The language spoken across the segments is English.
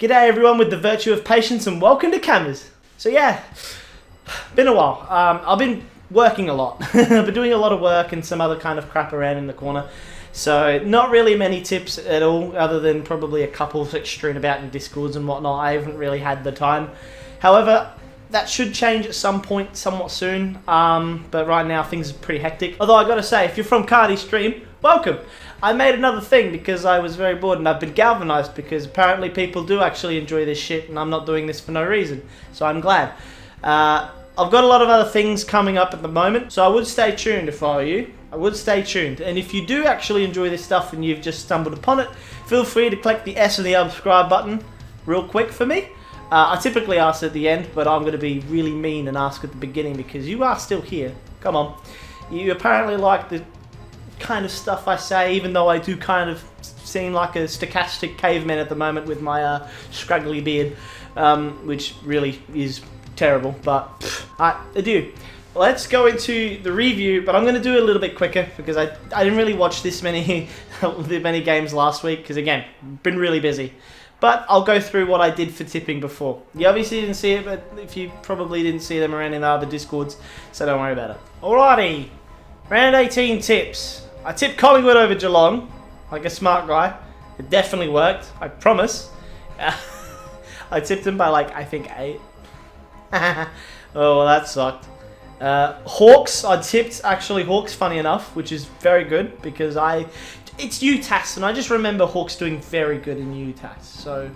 G'day everyone with the virtue of patience and welcome to Cameras. So yeah, been a while. I've been working a lot. I've been doing a lot of work and some other kind of crap around in the corner. So not really many tips at all, other than probably a couple like strewn about in Discords and whatnot. I haven't really had the time. However, that should change at some point, somewhat soon. But right now things are pretty hectic. Although I gotta say, if you're from Cardi's stream, welcome. I made another thing because I was very bored and I've been galvanized because apparently people do actually enjoy this shit and I'm not doing this for no reason. So I'm glad. I've got a lot of other things coming up at the moment, so I would stay tuned if I were you. I would stay tuned. And if you do actually enjoy this stuff and you've just stumbled upon it, feel free to click the S and the subscribe button real quick for me. I typically ask at the end, but I'm going to be really mean and ask at the beginning because you are still here. Come on. You apparently like the kind of stuff I say, even though I do kind of seem like a stochastic caveman at the moment with my scraggly beard, which really is terrible, but adieu. Let's go into the review, but I'm going to do it a little bit quicker because I didn't really watch this many games last week because, again, been really busy. But I'll go through what I did for tipping before. You obviously didn't see it, but if you probably didn't see them around in the other Discords, so don't worry about it. Alrighty, round 18 tips. I tipped Collingwood over Geelong, like a smart guy. It definitely worked, I promise. I tipped them by like, I think 8. Oh, well, that sucked. Hawks, I tipped actually Hawks, funny enough, which is very good because it's UTAS, and I just remember Hawks doing very good in UTAS. So,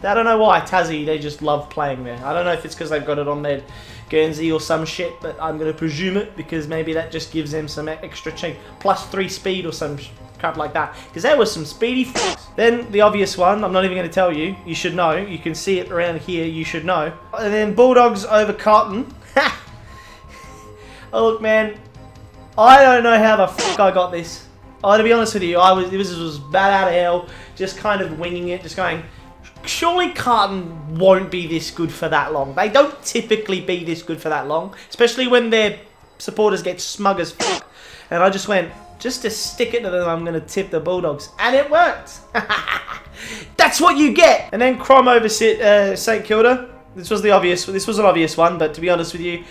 I don't know why. Tassie, they just love playing there. I don't know if it's because they've got it on their Guernsey or some shit, but I'm going to presume it because maybe that just gives them some extra change. +3 speed or some crap like that. Because there was some speedy fucks. Then the obvious one, I'm not even going to tell you. You should know. You can see it around here. You should know. And then Bulldogs over Carlton. Oh, look, man. I don't know how the fuck I got this. Oh, to be honest with you, this was bad out of hell. Just kind of winging it. Just going, surely Carlton won't be this good for that long. They don't typically be this good for that long. Especially when their supporters get smug as fuck. And I just went, just to stick it to them, I'm going to tip the Bulldogs. And it worked. That's what you get. And then Crom over St Kilda. This was an obvious one, but to be honest with you,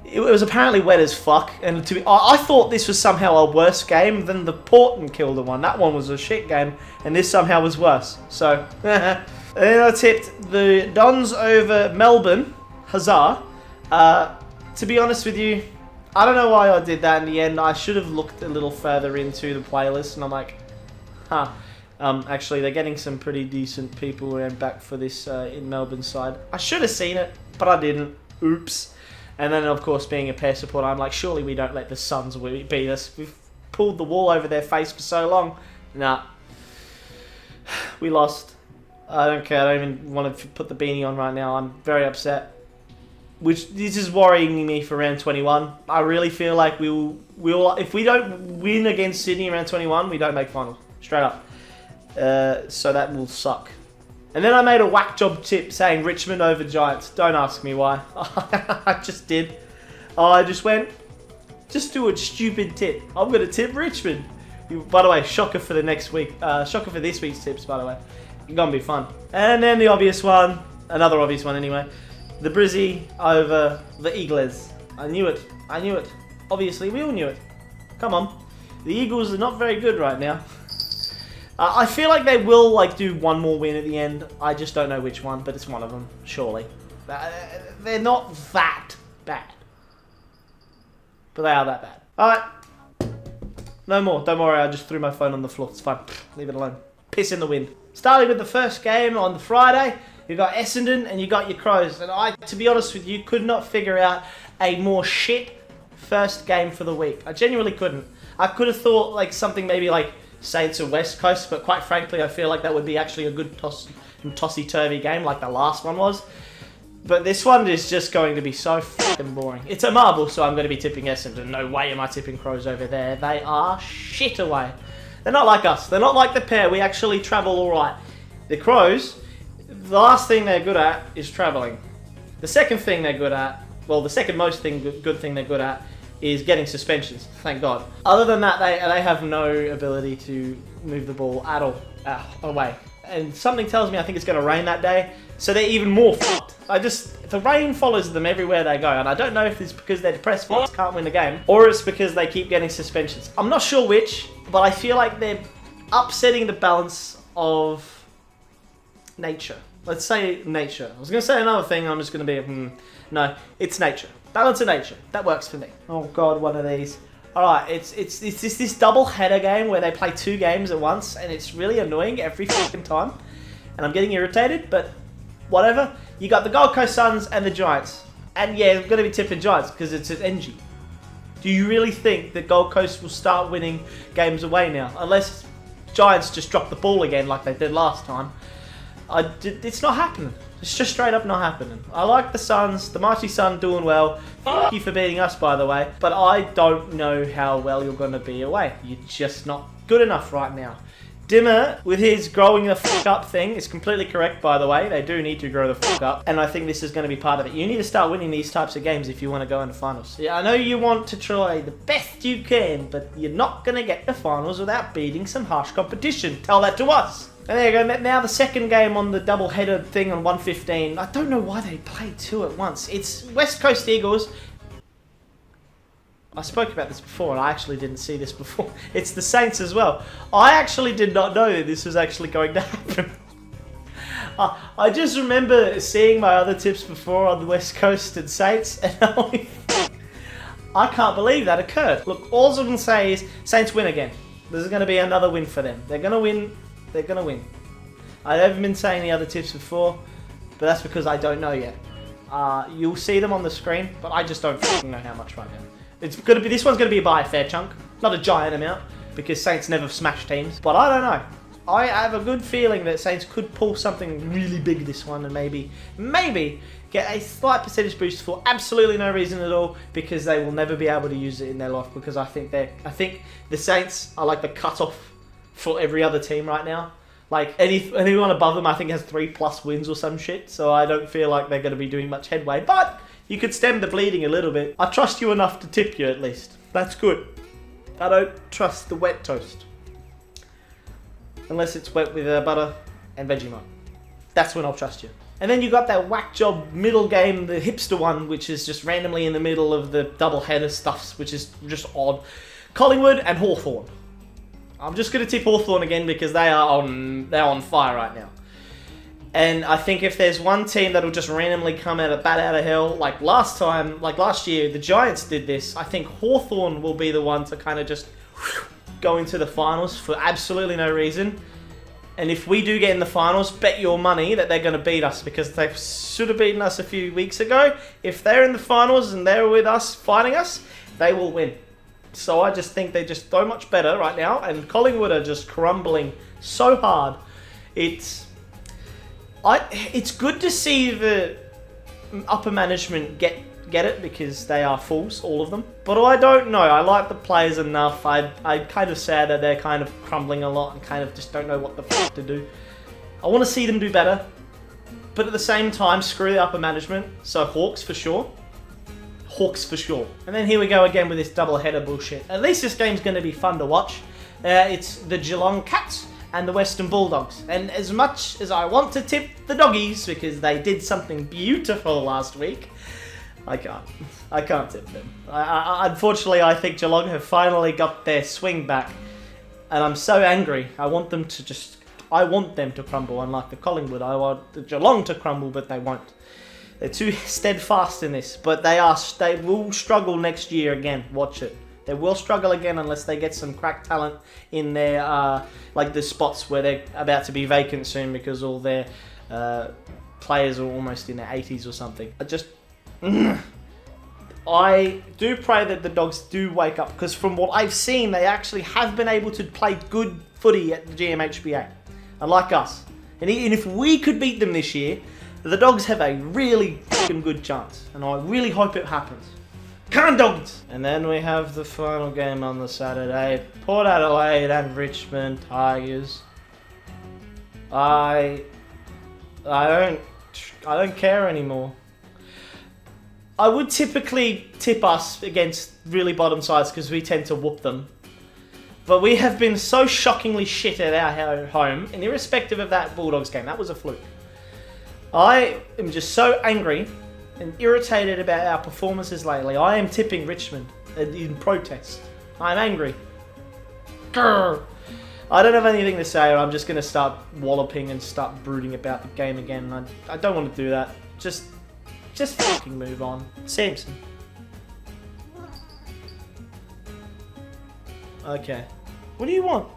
it was apparently wet as fuck, and I thought this was somehow a worse game than the Port and Kilda one. That one was a shit game, and this somehow was worse. So, and then I tipped the Dons over Melbourne. Huzzah. To be honest with you, I don't know why I did that in the end. I should have looked a little further into the playlist, and I'm like, actually, they're getting some pretty decent people around back for this in Melbourne side. I should have seen it, but I didn't. Oops. And then, of course, being a pair supporter, I'm like, surely we don't let the Suns beat us. We've pulled the wall over their face for so long. Nah. We lost. I don't care. I don't even want to put the beanie on right now. I'm very upset. This is worrying me for round 21. I really feel like we'll if we don't win against Sydney in round 21, we don't make finals. Straight up. So that will suck. And then I made a whack job tip saying Richmond over Giants. Don't ask me why. I just did. I just went, just do a stupid tip. I'm going to tip Richmond. By the way, shocker for the next week. Shocker for this week's tips, by the way. It's going to be fun. And then the obvious one, another obvious one anyway. The Brizzy over the Eagles. I knew it. Obviously, we all knew it. Come on. The Eagles are not very good right now. I feel like they will do one more win at the end. I just don't know which one, but it's one of them, surely. They're not that bad. But they are that bad. Alright. No more. Don't worry, I just threw my phone on the floor. It's fine. Leave it alone. Piss in the wind. Starting with the first game on the Friday, you got Essendon and you got your Crows. And I, to be honest with you, could not figure out a more shit first game for the week. I genuinely couldn't. I could have thought something maybe Saints or West Coast, but quite frankly, I feel like that would be actually a good tossy-turvy game like the last one was. But this one is just going to be so fucking boring. It's a marble, so I'm going to be tipping Essendon. No way am I tipping Crows over there. They are shit away. They're not like us. They're not like the pair. We actually travel all right. The Crows, the last thing they're good at is travelling. The second thing they're good at, well, the second most good thing they're good at is getting suspensions, thank God. Other than that, they have no ability to move the ball at all away. and something tells me I think it's going to rain that day, so they're even more fucked. The rain follows them everywhere they go, and I don't know if it's because they're depressed can't win the game, or it's because they keep getting suspensions. I'm not sure which, but I feel like they're upsetting the balance of nature. Let's say nature. I was going to say another thing, I'm just going to be, no, it's nature. Balance of nature. That works for me. Oh god, one of these. Alright, it's this double header game where they play 2 games at once, and it's really annoying every fucking time. And I'm getting irritated, but whatever. You got the Gold Coast Suns and the Giants. And yeah, I'm going to be tipping Giants because it's at NG. Do you really think that Gold Coast will start winning games away now? Unless Giants just drop the ball again like they did last time. It's not happening. It's just straight up not happening. I like the Suns, the Mighty Sun doing well. Fuck you for beating us, by the way. But I don't know how well you're going to be away. You're just not good enough right now. Dimmer, with his growing the fuck up thing, is completely correct, by the way. They do need to grow the fuck up. And I think this is going to be part of it. You need to start winning these types of games if you want to go into finals. Yeah, I know you want to try the best you can, but you're not going to get the finals without beating some harsh competition. Tell that to us. And there you go, now the second game on the double-header thing on 1:15. I don't know why they played 2 at once. It's West Coast Eagles. I spoke about this before, and I actually didn't see this before. It's the Saints as well. I actually did not know that this was actually going to happen. I just remember seeing my other tips before on the West Coast and Saints, and I can't believe that occurred. Look, all I can say is Saints win again. This is going to be another win for them. They're going to win. They're going to win. I haven't been saying the other tips before, but that's because I don't know yet. You'll see them on the screen, but I just don't fucking know how much right now. It's going to be, this one's going to be by a fair chunk, not a giant amount, because Saints never smash teams. But I don't know. I have a good feeling that Saints could pull something really big this one and maybe get a slight percentage boost for absolutely no reason at all, because they will never be able to use it in their life, because I think the Saints are like the cutoff for every other team right now. Like anyone above them I think has 3+ wins or some shit, so I don't feel like they're going to be doing much headway, but you could stem the bleeding a little bit. I trust you enough to tip you at least. That's good. I don't trust the wet toast. Unless it's wet with butter and Vegemite. That's when I'll trust you. And then you got that whack job middle game, the hipster one, which is just randomly in the middle of the double header stuffs, which is just odd. Collingwood and Hawthorn. I'm just going to tip Hawthorn again because they're on fire right now. And I think if there's one team that'll just randomly come out of hell, like last year, the Giants did this, I think Hawthorn will be the one to kind of just go into the finals for absolutely no reason. And if we do get in the finals, bet your money that they're going to beat us, because they should have beaten us a few weeks ago. If they're in the finals and they're with us, fighting us, they will win. So I just think they're just so much better right now, and Collingwood are just crumbling so hard. It's good to see the upper management get it, because they are fools, all of them. But I don't know. I like the players enough. I'm kind of sad that they're kind of crumbling a lot and kind of just don't know what the fuck to do. I want to see them do better, but at the same time, screw the upper management. So Hawks for sure. Hawks for sure. And then here we go again with this double header bullshit. At least this game's going to be fun to watch. It's the Geelong Cats and the Western Bulldogs. And as much as I want to tip the doggies because they did something beautiful last week, I can't tip them. Unfortunately, I think Geelong have finally got their swing back, and I'm so angry. I want them to crumble, unlike the Collingwood. I want the Geelong to crumble, but they won't. They're too steadfast in this, but they will struggle next year again. Watch it. They will struggle again unless they get some crack talent in their like the spots where they're about to be vacant soon, because all their players are almost in their 80s or something. I do pray that the Dogs do wake up, because from what I've seen, they actually have been able to play good footy at the GMHBA, unlike us. And if we could beat them this year, the Dogs have a really fucking good chance, and I really hope it happens. Come on, Dogs! And then we have the final game on the Saturday, Port Adelaide and Richmond Tigers. I don't care anymore. I would typically tip us against really bottom sides because we tend to whoop them. But we have been so shockingly shit at our home, and irrespective of that Bulldogs game, that was a fluke. I am just so angry and irritated about our performances lately. I am tipping Richmond in protest. I'm angry. Grr. I don't have anything to say, or I'm just going to start walloping and start brooding about the game again. I don't want to do that. Just fucking move on. Samson. Okay. What do you want?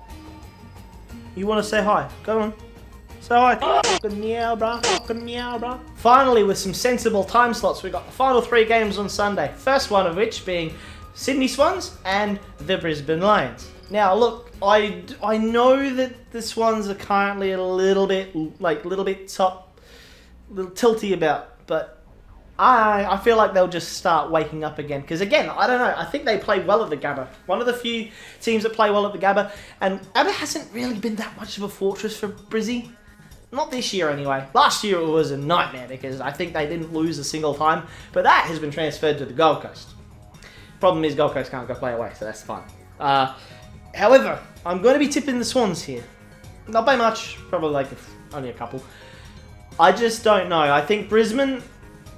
You want to say hi? Go on. Say hi. Fucking meow, bruh. Fucking meow, bruh. Finally, with some sensible time slots, we got the final 3 games on Sunday. First one of which being Sydney Swans and the Brisbane Lions. Now, look, I know that the Swans are currently a little bit tilty about, but I feel like they'll just start waking up again. Because again, I don't know, I think they play well at the Gabba. One of the few teams that play well at the Gabba. And Gabba hasn't really been that much of a fortress for Brizzy. Not this year anyway. Last year it was a nightmare because I think they didn't lose a single time. But that has been transferred to the Gold Coast. Problem is Gold Coast can't go play away, so that's fine. However, I'm going to be tipping the Swans here. Not by much, probably like only a couple. I just don't know. I think Brisbane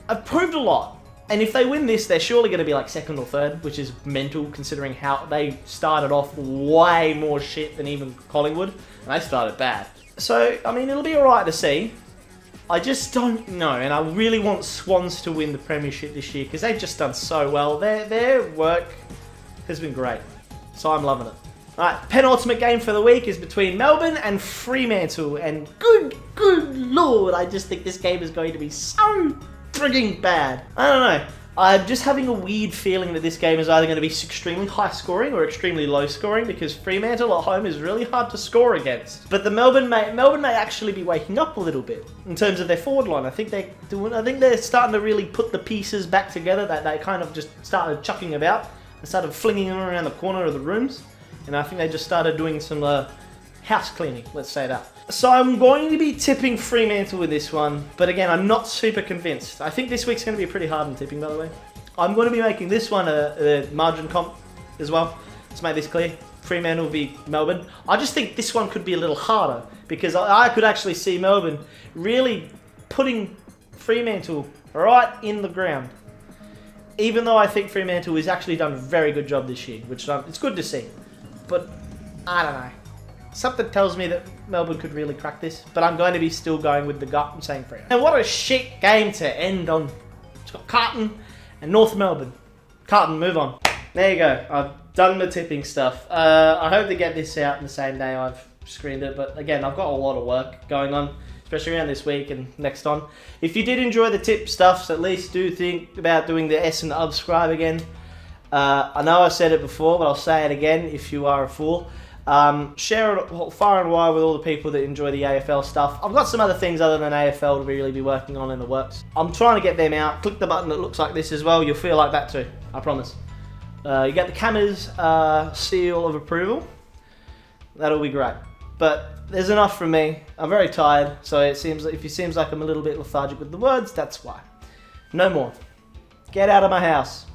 have proved a lot. And if they win this, they're surely going to be like second or third, which is mental considering how they started off way more shit than even Collingwood. And they started bad. So, I mean, it'll be alright to see. I just don't know. And I really want Swans to win the premiership this year because they've just done so well. Their work has been great. So I'm loving it. Alright, penultimate game for the week is between Melbourne and Fremantle. And good lord, I just think this game is going to be so frigging bad. I don't know. I'm just having a weird feeling that this game is either going to be extremely high scoring or extremely low scoring because Fremantle at home is really hard to score against. But the Melbourne may actually be waking up a little bit in terms of their forward line. I think they're starting to really put the pieces back together that they kind of just started chucking about and started flinging them around the corner of the rooms. And I think they just started doing some house cleaning, let's say that. So I'm going to be tipping Fremantle with this one, but again, I'm not super convinced. I think this week's going to be pretty hard in tipping, by the way. I'm going to be making this one a margin comp as well. Let's make this clear. Fremantle v Melbourne. I just think this one could be a little harder because I could actually see Melbourne really putting Fremantle right in the ground. Even though I think Fremantle has actually done a very good job this year, which it's good to see. But I don't know. Something tells me that Melbourne could really crack this, but I'm going to be still going with the gut and saying Freo. And what a shit game to end on. It's got Carlton and North Melbourne. Carlton, move on. There you go. I've done the tipping stuff. I hope to get this out in the same day I've screened it, but again, I've got a lot of work going on, especially around this week and next on. If you did enjoy the tip stuff, at least do think about doing the S and subscribe again. I know I said it before, but I'll say it again if you are a fool. Share it far and wide with all the people that enjoy the AFL stuff. I've got some other things other than AFL to really be working on in the works. I'm trying to get them out. Click the button that looks like this as well. You'll feel like that too. I promise. You get the camera's seal of approval. That'll be great. But there's enough from me. I'm very tired, so if it seems like I'm a little bit lethargic with the words, that's why. No more. Get out of my house.